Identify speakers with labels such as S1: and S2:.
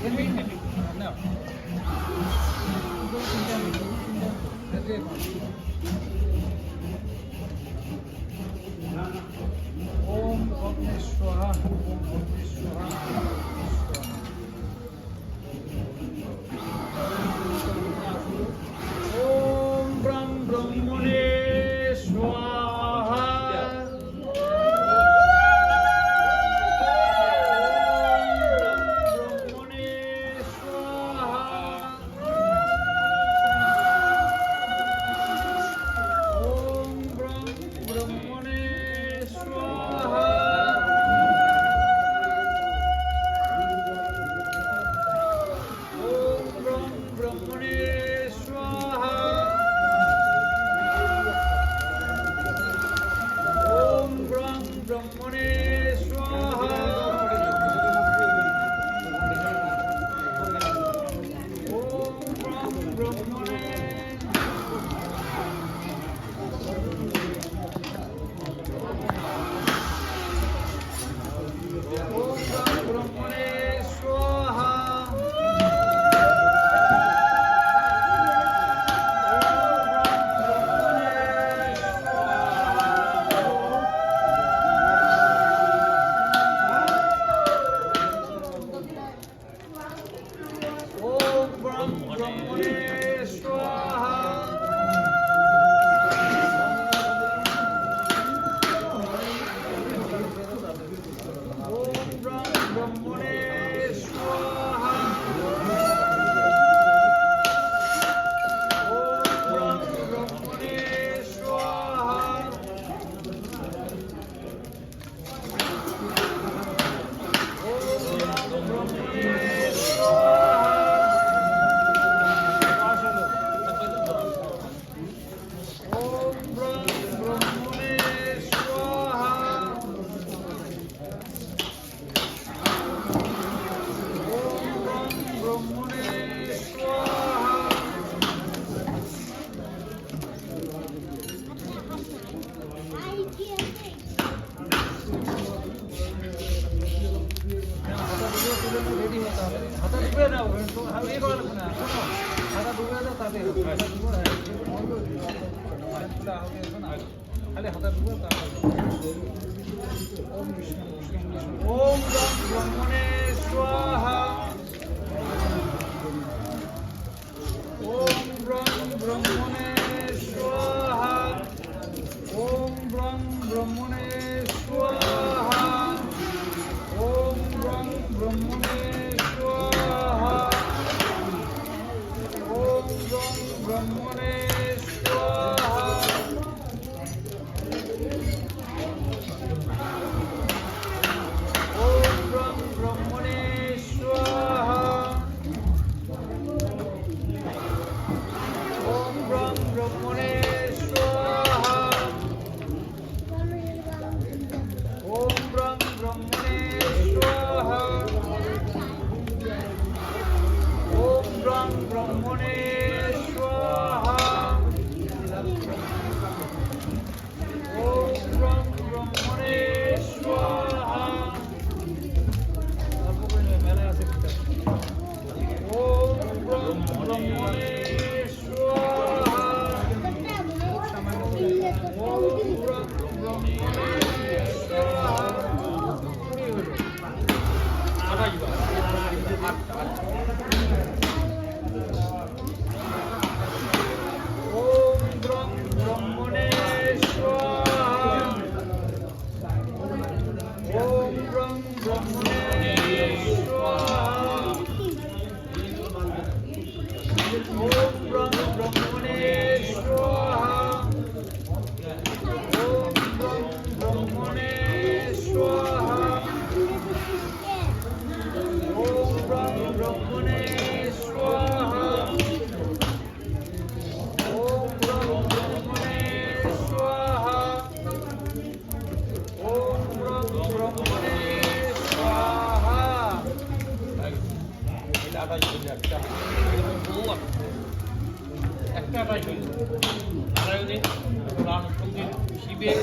S1: ओम अग्नि स्वाहा ओम अग्नि स्वाहा ओम ब्रह्मणे स्वाहा রেডি হতে হবে হাতা ডুবে নাও ইয়ে করা লাগবে না শোনো হাতা ডুবে দাও তাতে হাতা ডুবে খালি হাতা ডুবে ওম ব্রহ্মণে স্বাহা ওম ব্রহ্মণে স্বাহা ওম ব্রহ্মণে স্বাহা ओम ब्रह्मणे स्वाहा ओम ब्रह्मणे स्वाहा ओम ब्रह्मणे स्वाहा ओम ब्रह्मणे स्वाहा ओम ब्रह्मणे ब्रह्मणे स्वाहा ओम ब्रह्मणे स्वाहा ओम ब्रह्मणे स्वाहा ओम ब्रह्मणे একটা নারায়ণী শিবের